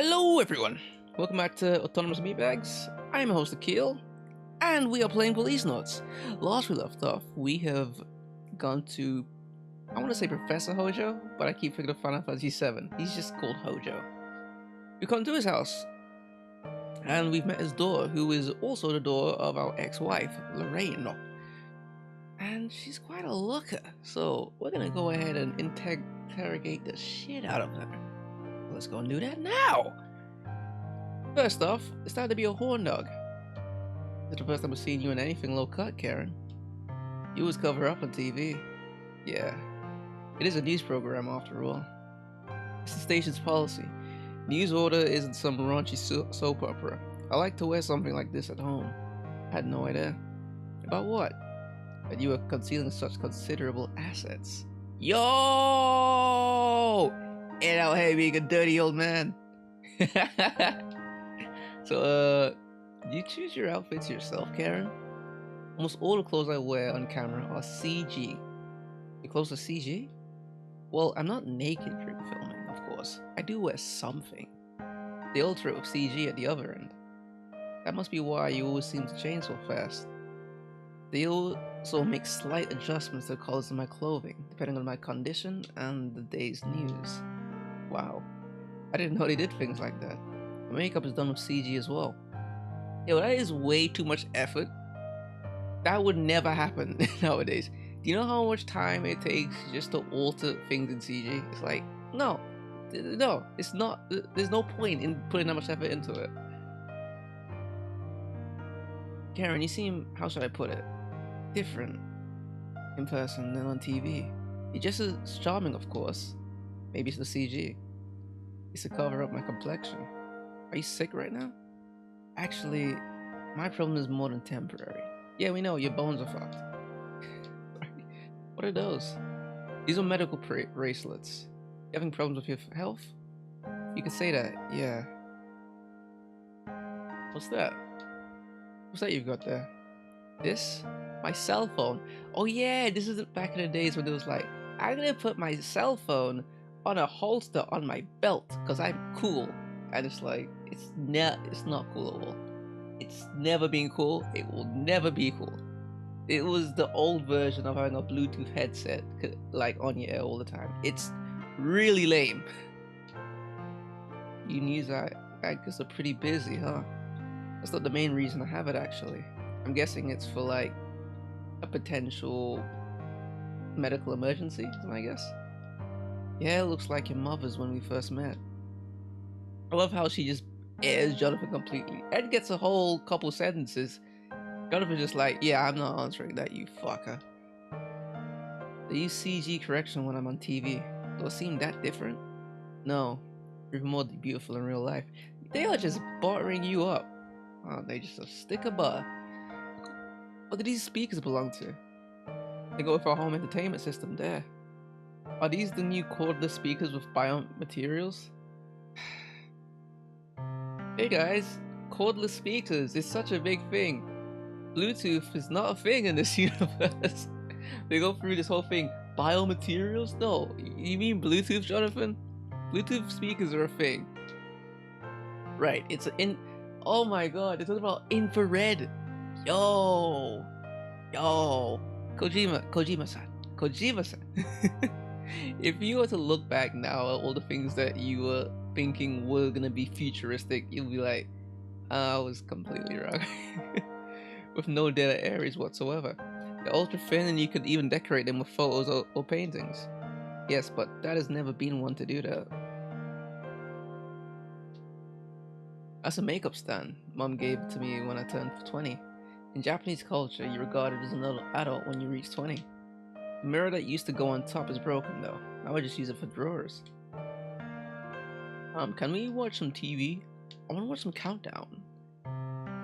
Hello everyone! Welcome back to Autonomous Meatbags. I'm host Akil, and we are playing Policenauts. Last we left off, we have gone to, I want to say Professor Hojo, but I keep thinking of Final Fantasy VII. He's just called Hojo. We come to his house, and we've met his daughter, who is also the daughter of our ex-wife, Lorraine. And she's quite a looker, so we're gonna go ahead and interrogate the shit out of her. Let's go and do that now! First off, it's time to be a horn dog. It's the first time I've seen you in anything low cut, Karen. You always cover up on TV. Yeah, it is a news program after all. It's the station's policy. News order isn't some raunchy soap opera. I like to wear something like this at home. I had no idea. About what? That you were concealing such considerable assets. Yo! And out here being a dirty old man. So, do you choose your outfits yourself, Karen? Almost all the clothes I wear on camera are CG. Your clothes are CG? Well, I'm not naked during filming, of course. I do wear something. The ultra of CG at the other end. That must be why you always seem to change so fast. They also make slight adjustments to the colors of my clothing, depending on my condition and the day's news. Wow, I didn't know they did things like that. The makeup is done with CG as well. Yo, that is way too much effort. That would never happen nowadays. Do you know how much time it takes just to alter things in CG? It's like, no, it's not. There's no point in putting that much effort into it. Karen, you seem, how should I put it, different in person than on TV. You're just as charming, of course. Maybe it's the CG. It's to cover up my complexion. Are you sick right now? Actually, my problem is more than temporary. Yeah, we know, your bones are fucked. What are those? These are medical bracelets. You having problems with your health? You can say that, yeah. What's that? What's that you've got there? This? My cell phone. Oh yeah, this is back in the days when it was like, I'm gonna put my cell phone on a holster on my belt because I'm cool. And it's like, it's not cool at all. It's never been cool. It will never be cool. It was the old version of having a Bluetooth headset like on your ear all the time. It's really lame. You news I guess are pretty busy, huh? That's not the main reason I have it actually. I'm guessing it's for like a potential medical emergency, I guess. Yeah, it looks like your mother's when we first met. I love how she just airs Johnathan completely. Ed gets a whole couple sentences. Johnathan's just like, yeah, I'm not answering that, you fucker. They use CG correction when I'm on TV. Do I seem that different? No, you're more beautiful in real life. They are just buttering you up. Oh, they just a stick of butter. What do these speakers belong to? They go with our home entertainment system there. Are these the new cordless speakers with biomaterials? Hey guys, cordless speakers is such a big thing. Bluetooth is not a thing in this universe. They go through this whole thing. Biomaterials? No, you mean Bluetooth, Johnathan? Bluetooth speakers are a thing. Right, it's oh my god, they're talking about infrared. Yo, Kojima-san. If you were to look back now at all the things that you were thinking were gonna be futuristic, you'll be like, I was completely wrong. With no data areas whatsoever. They're ultra thin and you could even decorate them with photos or paintings. Yes, but that has never been one to do that. That's a makeup stand Mom gave to me when I turned 20. In Japanese culture, you're regarded as an adult when you reach 20. The mirror that used to go on top is broken though. Now I just use it for drawers. Can we watch some TV? I want to watch some Countdown.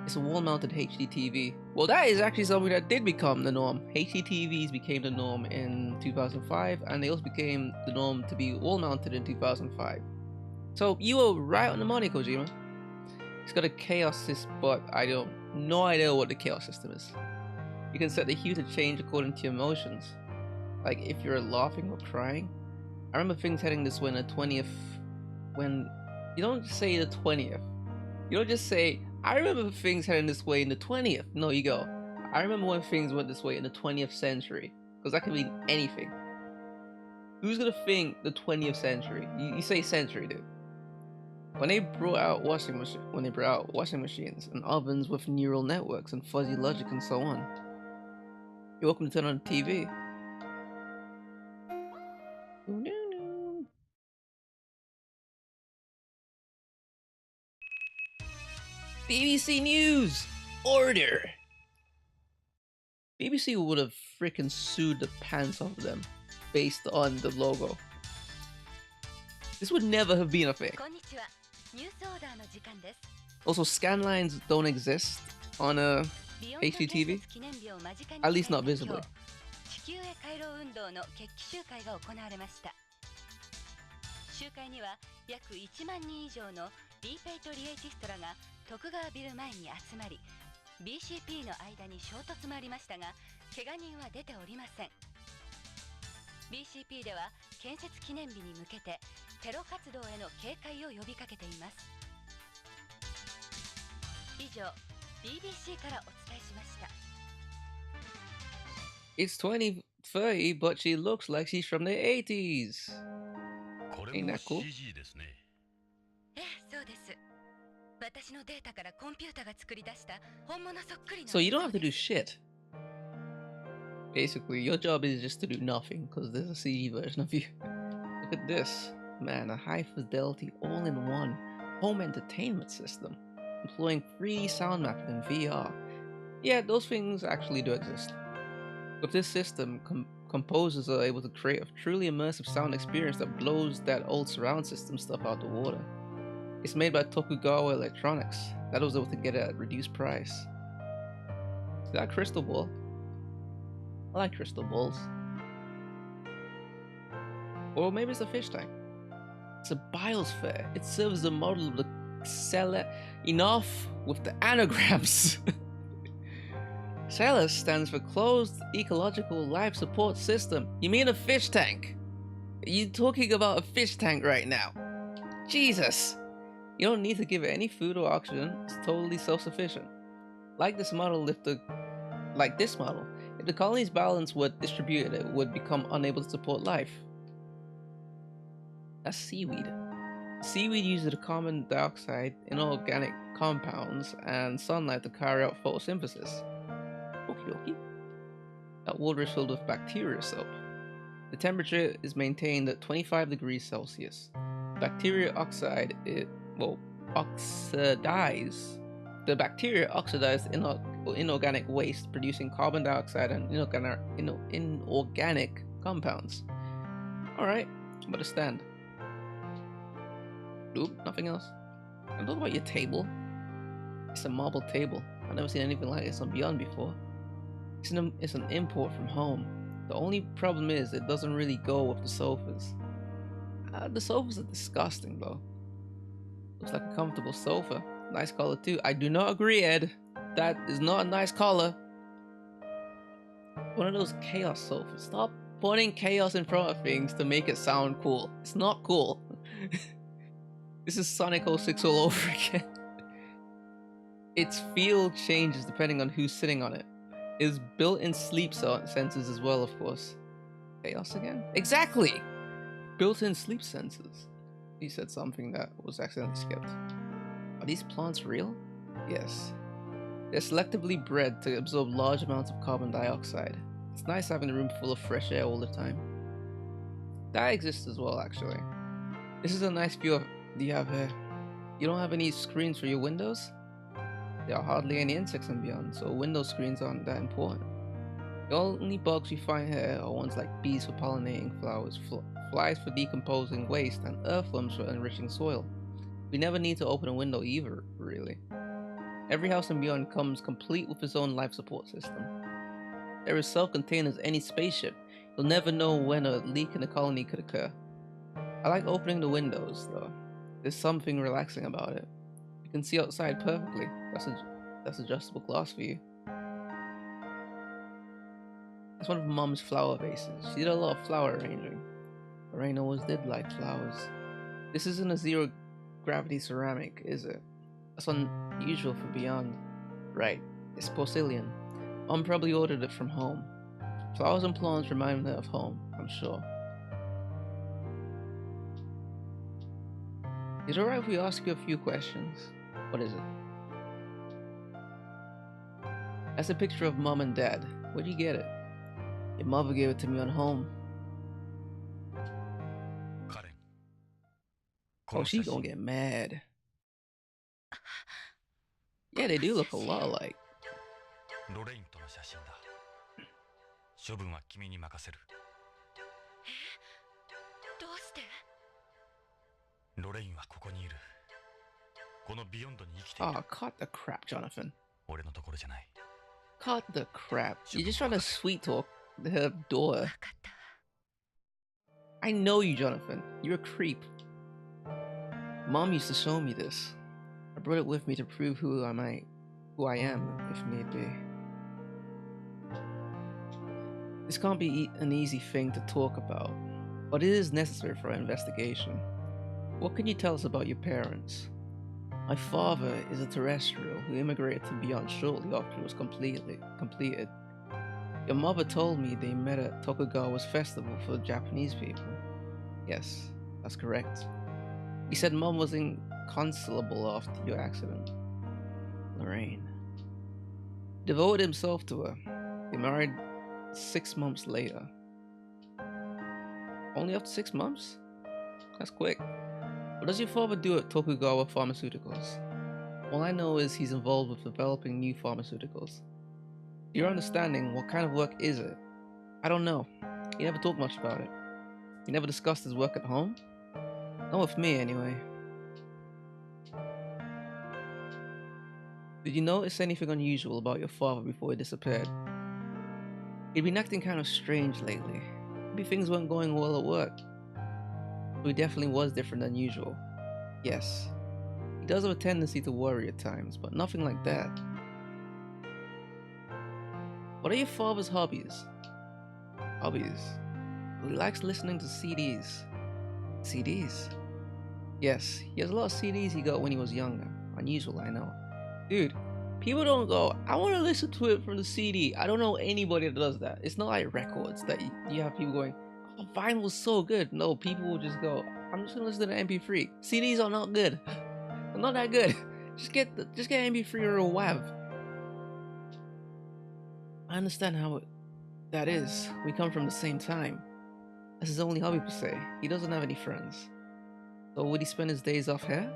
It's a wall-mounted HD TV. Well, that is actually something that did become the norm. HD TVs became the norm in 2005, and they also became the norm to be wall-mounted in 2005. So you were right on the money, Kojima. It's got a chaos system, but no idea what the chaos system is. You can set the hue to change according to your emotions. Like if you're laughing or crying. I remember things heading this way on the 20th when You don't just say the 20th. You don't just say, I remember things heading this way in the 20th. No, you go, I remember when things went this way in the 20th century. Because that could mean anything. Who's gonna think the 20th century? You say century, dude. When they brought out washing machines and ovens with neural networks and fuzzy logic and so on, you're welcome to turn on the TV. BBC News! Order! BBC would have freaking sued the pants off them based on the logo. This would never have been a thing. Also, scan lines don't exist on a HDTV, at least not visibly. 集会には約1万人以上のリペイトリエイティストらが徳川ビル前に集まり BCP の間に衝突もありましたが怪我人は出ておりません。 BCP では建設記念日に向けてテロ活動への警戒を呼びかけています。以上 BBC からお伝えしました。 It's 2030, but she looks like she's from the 80s. Ain't that cool? ええ、そうです。私のデータからコンピュータが作り出した本物そっくりの。 So you don't have to do shit. Basically, your job is just to do nothing, because there's a CG version of you. Look at this. Man, a high fidelity, all-in-one home entertainment system, employing 3D sound mapping and VR. Yeah, those things actually do exist. With this system, composers are able to create a truly immersive sound experience that blows that old surround system stuff out the water. It's made by Tokugawa Electronics. That was able to get it at a reduced price. Is that a crystal ball? I like crystal balls. Or maybe it's a fish tank. It's a biosphere. It serves as a model of the cellar. Enough with the anagrams. CELUS stands for Closed Ecological Life Support System. You mean a fish tank? Are you talking about a fish tank right now? Jesus! You don't need to give it any food or oxygen. It's totally self-sufficient. Like this model, if the colony's balance were distributed, it would become unable to support life. That's seaweed. Seaweed uses the carbon dioxide, inorganic compounds, and sunlight to carry out photosynthesis. Okie dokie. That water is filled with bacteria soap. The temperature is maintained at 25 degrees Celsius. Bacteria oxidize. The bacteria oxidize inorganic waste, producing carbon dioxide and inorganic compounds. Alright, I'm about to stand. Nope, nothing else. I'm talking about your table. It's a marble table. I've never seen anything like this on Beyond before. It's an import from home. The only problem is it doesn't really go with the sofas. The sofas are disgusting though. Looks like a comfortable sofa. Nice color too. I do not agree, Ed. That is not a nice color. One of those chaos sofas. Stop putting chaos in front of things to make it sound cool. It's not cool. This is Sonic 06 all over again. Its feel changes depending on who's sitting on it. It is built-in sleep sensors as well, of course. Chaos again? Exactly! Built-in sleep sensors. He said something that was accidentally skipped. Are these plants real? Yes. They're selectively bred to absorb large amounts of carbon dioxide. It's nice having a room full of fresh air all the time. That exists as well, actually. This is a nice view of you have here. You don't have any screens for your windows? There are hardly any insects and beyond, so window screens aren't that important. The only bugs we find here are ones like bees for pollinating flowers, flies for decomposing waste, and earthworms for enriching soil. We never need to open a window either, really. Every house and beyond comes complete with its own life support system. They're as self-contained as any spaceship. You'll never know when a leak in the colony could occur. I like opening the windows, though. There's something relaxing about it. You can see outside perfectly. That's adjustable glass for you. That's one of Mom's flower vases. She did a lot of flower arranging. Lorraine always did like flowers. This isn't a zero gravity ceramic, is it? That's unusual for Beyond. Right, it's porcelain. Mom probably ordered it from home. Flowers and plants remind her of home, I'm sure. Is it alright if we ask you a few questions? What is it? That's a picture of Mom and Dad. Where'd you get it? Your mother gave it to me on home. Karen. Oh, she gonna get mad. Yeah, they do look a lot alike. ロレインとの写真だ。処分は君に任せる。どうして？ロレインはここにいる。このビヨンドに生きている。Oh, cut the crap, Johnathan. 俺のところじゃない。Cut the crap. You're just trying to sweet talk her daughter. わかったわ。I know you, Johnathan. You're a creep. Mom used to show me this. I brought it with me to prove who I am, if need be. This can't be an easy thing to talk about, but it is necessary for our investigation. What can you tell us about your parents? My father is a terrestrial who immigrated to Beyond shortly after it was completed. Your mother told me they met at Tokugawa's festival for Japanese people. Yes, that's correct. You said Mom was inconsolable after your accident. Lorraine. Devoted himself to her. They married 6 months later. Only after 6 months? That's quick. What does your father do at Tokugawa Pharmaceuticals? All I know is he's involved with developing new pharmaceuticals. To your understanding, what kind of work is it? I don't know. He never talked much about it. He never discussed his work at home? Not with me, anyway. Did you notice anything unusual about your father before he disappeared? He'd been acting kind of strange lately. Maybe things weren't going well at work. But he definitely was different than usual. Yes. He does have a tendency to worry at times, but nothing like that. What are your father's hobbies? Hobbies? Well, he likes listening to CDs. CDs? Yes, he has a lot of CDs he got when he was younger. Unusual, I know. Dude, people don't go, I want to listen to it from the CD. I don't know anybody that does that. It's not like records that you have people going, oh, vinyl's so good. No, people will just go, I'm just going to listen to the MP3. CDs are not good. They're not that good. Just get MP3 or a WAV. I understand how that is. We come from the same time. That's his only hobby per se. He doesn't have any friends. So would he spend his days off here?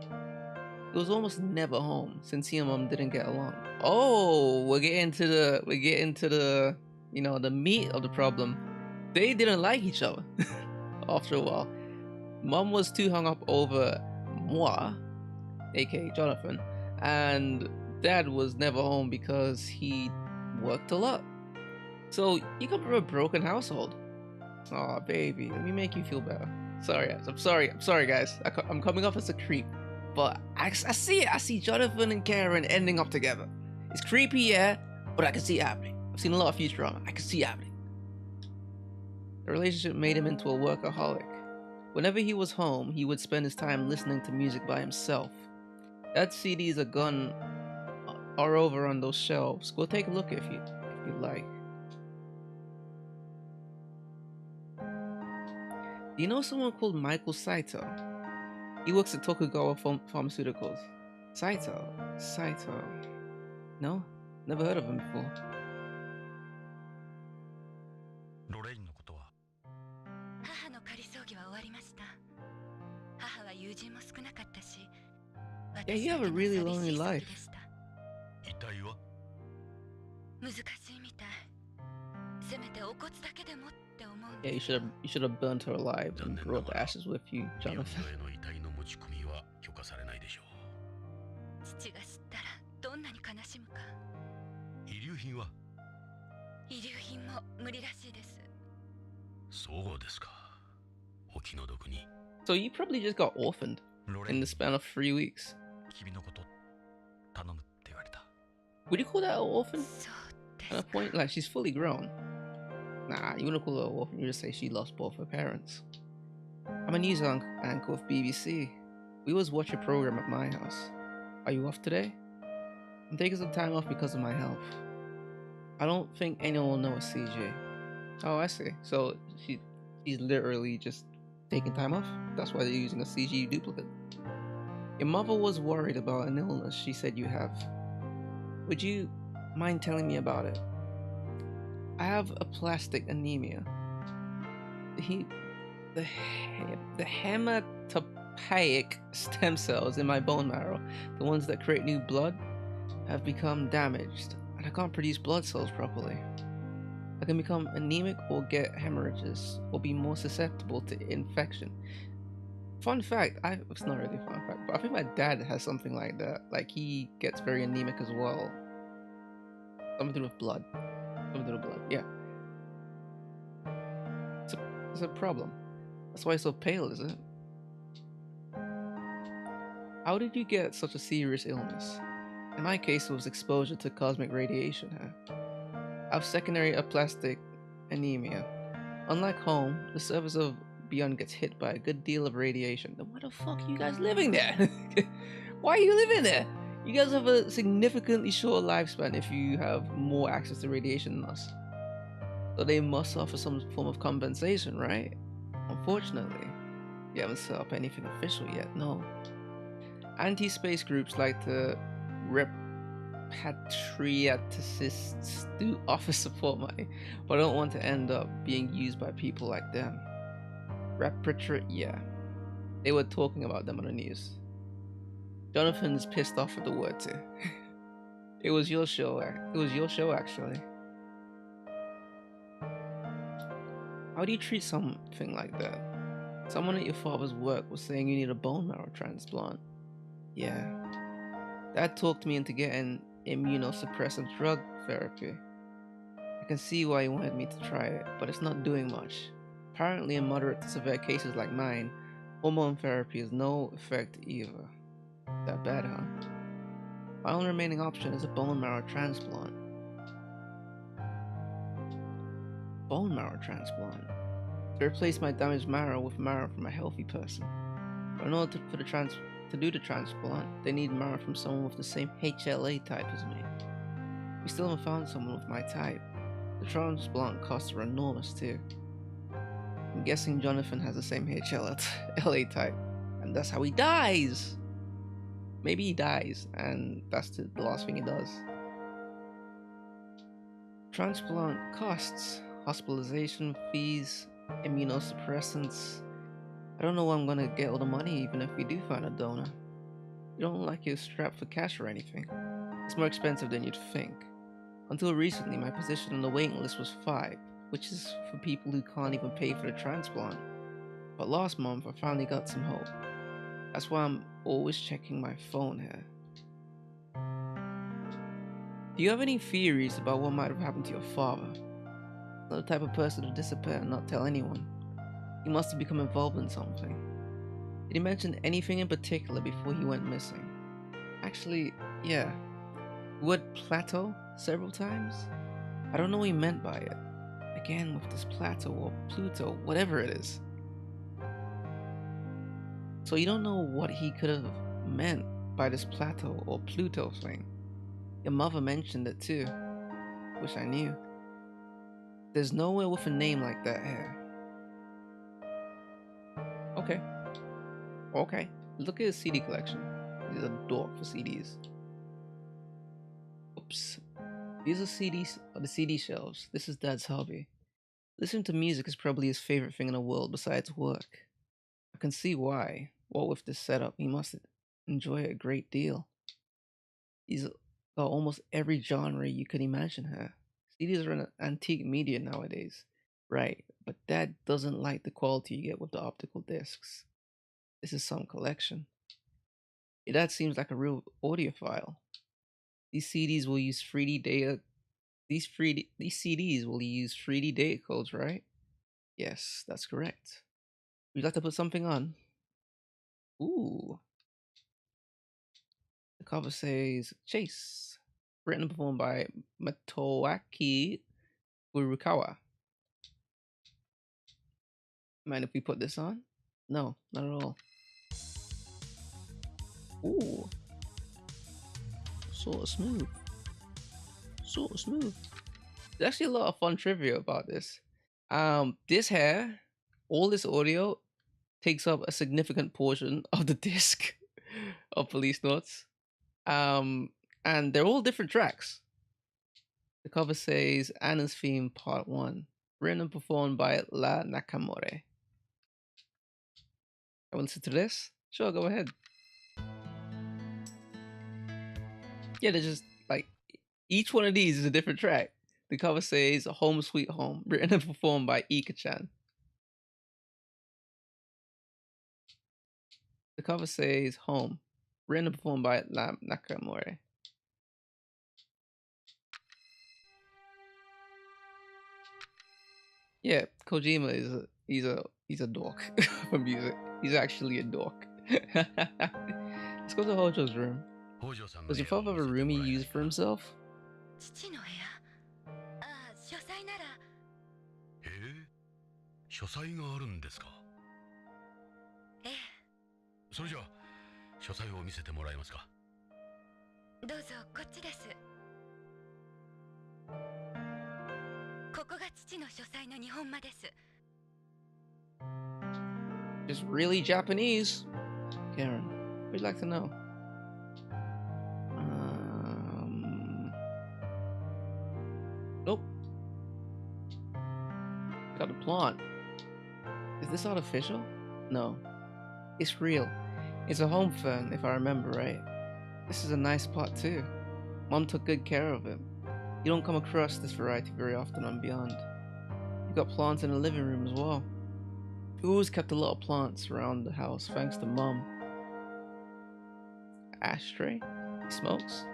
He was almost never home since he and Mom didn't get along. Oh, we're getting to the you know, the meat of the problem. They didn't like each other after a while. Mom was too hung up over moi, aka Johnathan, and Dad was never home because he worked a lot. So you come from a broken household. Aw, baby, let me make you feel better. I'm sorry guys. I'm coming off as a creep. But I see it. I see Johnathan and Karen ending up together. It's creepy, yeah, but I can see it happening. I've seen a lot of Futurama. I can see it happening. The relationship made him into a workaholic. Whenever he was home, he would spend his time listening to music by himself. That CDs are over on those shelves. Go take a look if you'd like. Do you know someone called Michael Saito? He works at Tokugawa Pharmaceuticals. Saito? No? Never heard of him before. ロレインのことは母の仮葬儀は終わりました。母は友人も少なかったし、 Yeah, you have a really lonely life. 遺体は難しいみたい。せめてお骨だけでもって思うん Yeah, です。 you should have burnt her alive and brought the ashes with you, ビヨン Johnathan. ドへの遺体の持ち込みは許可されないでしょ父が知ったらどんなに悲しむか。う。遺留品は遺留品も無理らしいです。そうですか。お気の毒に。 So you probably just got orphaned ロレイ in ン the span of 3 weeks. 君のこと頼むって言われた。 Would you call that an orphan? そうで At す a point, like she's fully grown. Nah, you wouldn't call her an orphan. You just say she lost both her parents. I'm a news anchor with BBC. We was watch a program at my house. Are you off today? I'm taking some time off because of my health. I don't think anyone will know a CJ. Oh, I see. So she's literally just taking time off. That's why they're using a CG duplicate. Your mother was worried about an illness she said you have. Would you mind telling me about it? I have a plastic anemia. He, the hematopoietic stem cells in my bone marrow, the ones that create new blood, have become damaged, and I can't produce blood cells properly. I can become anemic or get hemorrhages or be more susceptible to infection. Fun fact, it's not really a fun fact, but I think my dad has something like that. Like he gets very anemic as well. Something to do with blood. Something to do with blood, yeah. It's a problem. That's why he's so pale, is it? How did you get such a serious illness? In my case, it was exposure to cosmic radiation. I have secondary aplastic anemia. Unlike home, the surface of Beyond gets hit by a good deal of radiation. Then why the fuck are you guys living there? Why are you living there? You guys have a significantly shorter lifespan if you have more access to radiation than us. So they must offer some form of compensation, right? Unfortunately, you haven't set up anything official yet, no. Anti-space groups like the repatriatists do offer support money, but I don't want to end up being used by people like them. Yeah. They were talking about them on the news. Johnathan's pissed off at the word too. It was your show. It was your show, actually. How do you treat something like that? Someone at your father's work was saying you need a bone marrow transplant. Yeah. Dad talked me into getting immunosuppressive drug therapy. I can see why he wanted me to try it, but it's not doing much. Apparently, in moderate to severe cases like mine, hormone therapy has no effect either. That bad, huh? My only remaining option is a bone marrow transplant. Bone marrow transplant? To replace my damaged marrow with marrow from a healthy person. But in order to do the transplant, they need marrow from someone with the same HLA type as me. We still haven't found someone with my type. The transplant costs are enormous too. I'm guessing Johnathan has the same HLA type, and that's how he dies. Maybe he dies, and that's the last thing he does. Transplant costs, hospitalization fees, immunosuppressants. I don't know where I'm gonna get all the money even if we do find a donor. You don't look like you're strapped for cash or anything. It's more expensive than you'd think. Until recently, my position on the waiting list was 5, which is for people who can't even pay for the transplant. But last month, I finally got some hope. That's why I'm always checking my phone here. Do you have any theories about what might have happened to your father? Not the type of person to disappear and not tell anyone. He must have become involved in something. Did he mention anything in particular before he went missing? Actually, yeah. The word plateau several times? I don't know what he meant by it. Again, with this plateau or Pluto, whatever it is. So you don't know what he could have meant by this plateau or Pluto thing. Your mother mentioned it too. Wish I knew. There's nowhere with a name like that here. Okay. Look at his CD collection. He's a dork for CDs. Oops. These are CDs, the CD shelves. This is Dad's hobby. Listening to music is probably his favorite thing in the world besides work. I can see why. What with this setup, he must enjoy it a great deal. He's got almost every genre you could imagine here. CDs are an antique media nowadays. Right, but Dad doesn't like the quality you get with the optical discs. This is some collection. Your dad seems like a real audiophile. These CDs will use 3D data. These CDs will use 3D data codes, right? Yes, that's correct. Would you like to put something on? Ooh. The cover says Chase. Written and performed by Matoaki Furukawa. Mind if we put this on? No, not at all. Ooh. Sort of smooth. Sort of smooth. There's actually a lot of fun trivia about this. This hair, all this audio takes up a significant portion of the disc of Policenauts. And they're all different tracks. The cover says Anna's Theme Part 1, written and performed by La Nakamore. I want to listen to this? Sure, go ahead. Yeah, they're just like each one of these is a different track. The cover says Home Sweet Home, written and performed by Ika-chan. The cover says Home, written and performed by La Nakamore. Yeah, Kojima is he's a dork for music. He's actually a dork. Let's go to Hojo's room. Does your father have a room he used for himself? 父の部屋ああ書斎なら書斎があるんですかええそれじゃあ書斎を見せてもらえますかどうぞこっちですここが父の書斎の日本間です Just really Japanese. Karen, we'd like to know. Nope. Got a plant. Is this artificial? No. It's real. It's a home fern, if I remember right. This is a nice pot too. Mom took good care of it. You don't come across this variety very often on Beyond. You've got plants in the living room as well. We always kept a lot of plants around the house thanks to Mom. Ashtray? He smokes?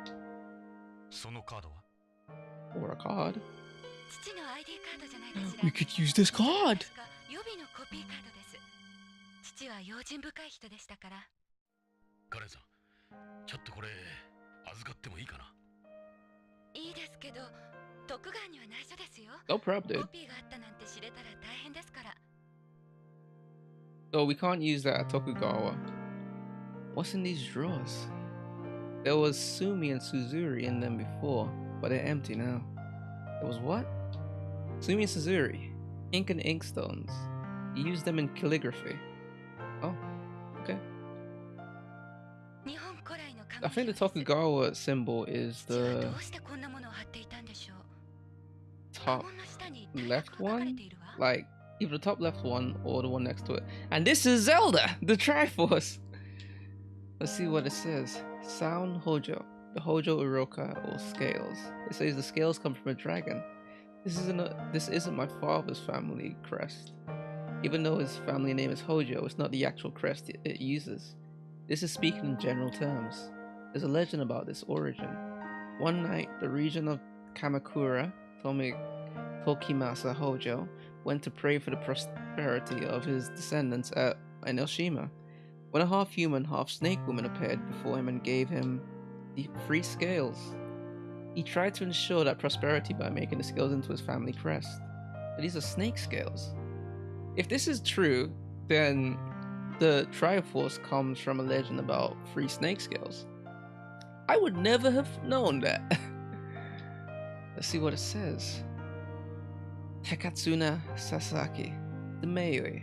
そのカードは Or a card? 父の ID カードじゃないかしら We could use this card! 予備のコピーカードです父は用心深い人でしたからカレンさんちょっとこれ預かってもいいかないいですけど徳川には内緒ですよ No problem, dude. コピーがあったなんて知れたら大変ですから Oh, we can't use that at Tokugawa. What's in these drawers? There was Sumi and Suzuri in them before, but they're empty now. There was what? Sumi and Suzuri. Ink and inkstones. You use them in calligraphy. Oh, okay. 日本古来の I think the Tokugawa symbol is 父は the どうしてこんなものを貼っていたんでしょう top 家紋の下に left 書かれ one? ているわ Like, either the top left one or the one next to it. And this is Zelda, the Triforce. Let's see what it says. Sound Hojo, the Hojo Uroka or scales. It says the scales come from a dragon. This isn't my father's family crest. Even though his family name is Hojo, it's not the actual crest it uses. This is speaking in general terms. There's a legend about this origin. One night, the region of Kamakura, Tokimasa Hojo, went to pray for the prosperity of his descendants at Enoshima, when a half-human, half-snake woman appeared before him and gave him the 3 scales. He tried to ensure that prosperity by making the scales into his family crest. But these are snake scales. If this is true, then the Triforce comes from a legend about 3 snake scales. I would never have known that. Let's see what it says. Hekatsuna Sasaki, the Meiyue.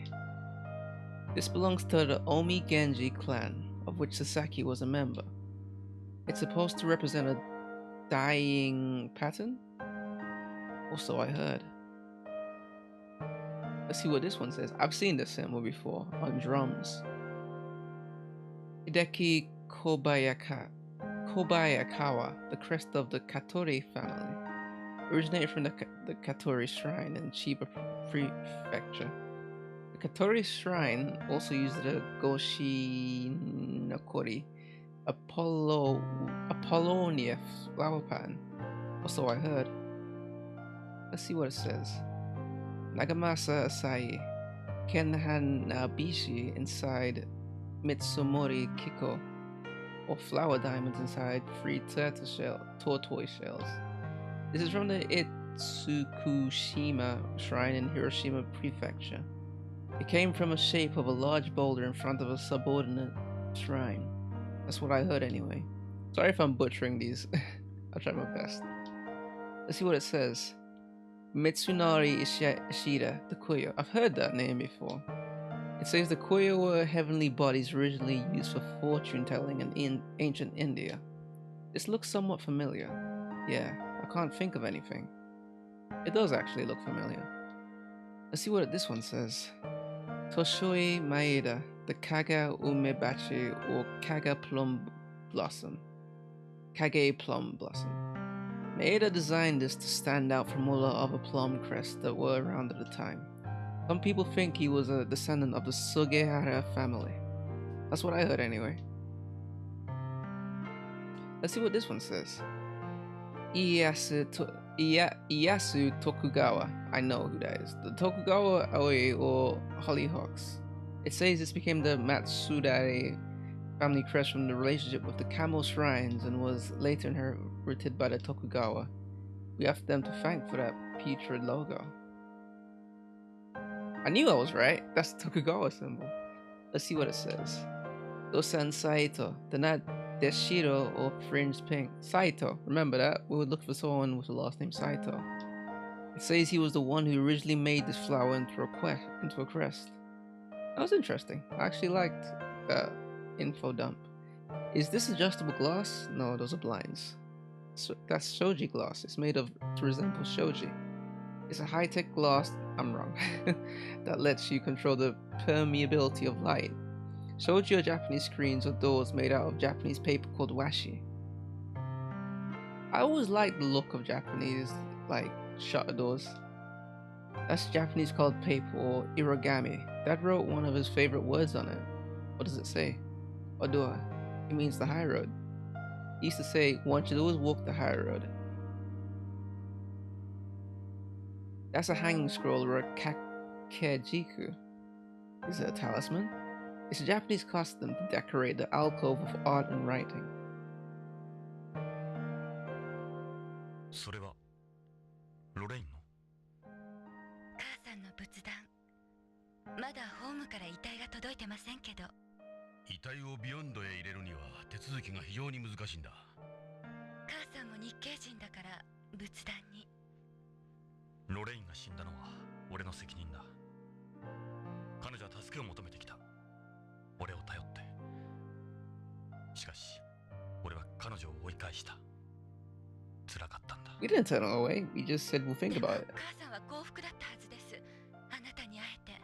This belongs to the Omi Genji clan, of which Sasaki was a member. It's supposed to represent a dying pattern? Or so I heard. Let's see what this one says. I've seen this symbol before, on drums. Hideki Kobayakawa, the crest of the Katori family, originated from the Katori Shrine in Chiba Prefecture. The Katori Shrine also used the Goshinokori, Apollonia flower pattern, or so I heard. Let's see what it says. Nagamasa Asai, Kenhan Nabishi inside Mitsumori Kiko, or flower diamonds inside 3 tortoise shells. This is from the Itsukushima Shrine in Hiroshima Prefecture. It came from a shape of a large boulder in front of a subordinate shrine. That's what I heard anyway. Sorry if I'm butchering these. I'll try my best. Let's see what it says. Mitsunari Ishida, the Kuyo. I've heard that name before. It says the Kuyo were heavenly bodies originally used for fortune telling in ancient India. This looks somewhat familiar. Yeah, I can't think of anything. It does actually look familiar. Let's see what this one says. Toshoi Maeda, the Kaga Umebachi or Kaga Plum Blossom. Kage Plum Blossom. Maeda designed this to stand out from all the other plum crests that were around at the time. Some people think he was a descendant of the Sugihara family. That's what I heard anyway. Let's see what this one says. Ieyasu Tokugawa. I know who that is. The Tokugawa Aoi or Hollyhocks. It says this became the Matsudare family crest from the relationship with the Kamo shrines and was later inherited by the Tokugawa. We have them to thank for that putrid logo. I knew I was right. That's the Tokugawa symbol. Let's see what it says. Dosan Saito, the not Deshiro or Fringe Pink. Saito, remember that? We would look for someone with the last name Saito. It says he was the one who originally made this flower into a crest. That was interesting. I actually liked that info dump. Is this adjustable glass? No, those are blinds. So that's shoji glass. It's made to resemble shoji. It's a high-tech glass, I'm wrong, that lets you control the permeability of light. Shoji are Japanese screens or doors made out of Japanese paper called washi. I always liked the look of Japanese, shutter doors. That's Japanese colored paper or irogami. Dad wrote one of his favorite words on it. What does it say? Odua. It means the high road. He used to say, one should always walk the high road. That's a hanging scroll or a kakejiku. Is it a talisman? It's a Japanese custom to decorate the alcove with art and writing. それはロレインの母さんの仏壇、まだホームから遺体が届いてませんけど。遺体をビヨンドへ入れるには手続きが非常に難しいんだ。母さんも日系人だから仏壇に。ロレインが死んだのは俺の責任だ。彼女は助けを求めてきた。俺を頼って。しかし俺は彼女を追い返した。辛かったんだ。We didn't turn her away. We just said we'll think about it. 母さんは幸福だったはずです。あなたに会えて。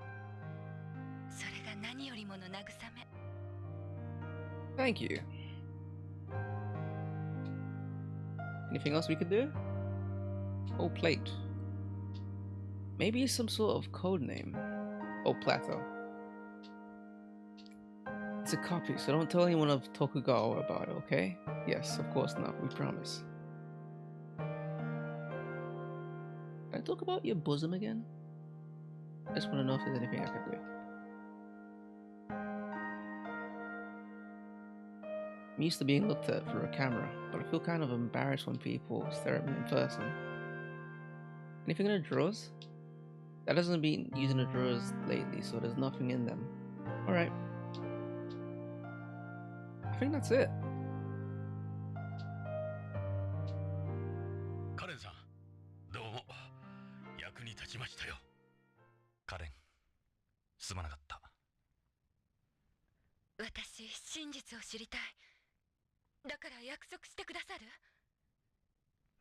それが何よりもの慰め。Thank you. Anything else we could do? Oh, plate. Maybe it's some sort of code name. Oh, plateau. It's a copy, so don't tell anyone of Tokugawa about it, okay? Yes, of course not. We promise. Can I talk about your bosom again? I just want to know if there's anything I can do. I'm used to being looked at through a camera, but I feel kind of embarrassed when people stare at me in person. Anything in the drawers? That hasn't been using the drawers lately, so there's nothing in them. Alright. I think that's it. カレンさん、どうも役に立ちましたよ。カレン、すまなかった。私、真実を知りたい。だから約束してくださる？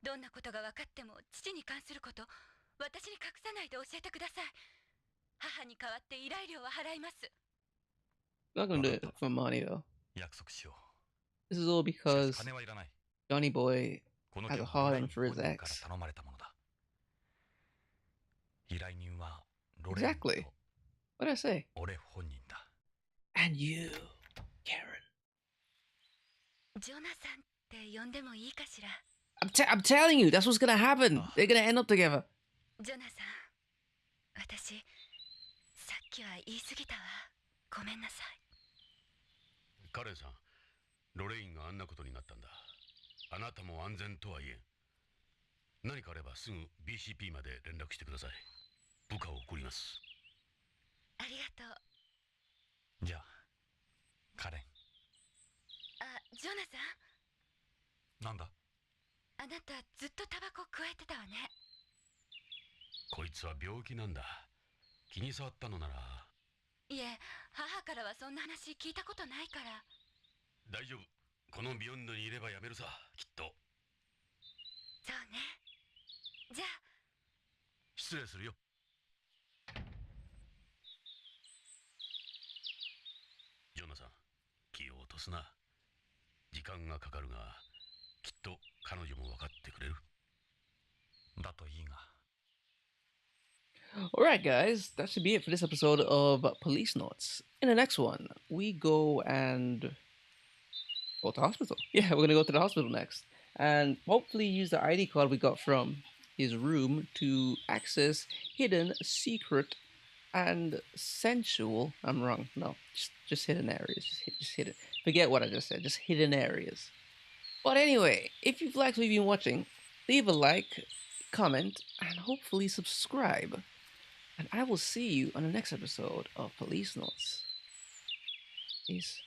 どんなことが分かっても父に関すること、私に隠さないで教えてください。母に代わって依頼料は払います。I'm not gonna do it for money though. 約束しよう。 This is all しかし because 金はいらない。 Johnny Boy この has 件 a はロレイ hard ン on for his 本人から ex. 頼まれたものだ。依頼人はロレイン Exactly. と What did I say? 俺本人だ。 And you, Karen. ジョナサンって呼んでもいいかしら。I'm telling you, that's what's gonna happen. They're gonna end up together. ジョナサン、私、さっきは言い過ぎたわ。ごめんなさい。カレンさん、ロレインがあんなことになったんだ。あなたも安全とは言えん。何かあればすぐ BCP まで連絡してください。部下を送ります。ありがとう。じゃあ、カレン。あ、ジョナサン、なんだ？あなたずっとタバコ加えてたわね。こいつは病気なんだ。気に障ったのなら。いえ、母からはそんな話聞いたことないから。大丈夫。このビヨンドにいればやめるさ、きっと。そうね。じゃあ。失礼するよ。ジョナサン、気を落とすな。時間がかかるが、きっと彼女も分かってくれる。だといいが。Alright, guys, that should be it for this episode of Policenauts. In the next one, we go and go to the hospital. Yeah, we're gonna go to the hospital next. And hopefully use the ID card we got from his room to access hidden, secret, and sensual. I'm wrong. No, just hidden areas. Just hidden. Forget what I just said. Just hidden areas. But anyway, if you've liked what you've been watching, leave a like, comment, and hopefully subscribe. And I will see you on the next episode of Policenauts. Peace.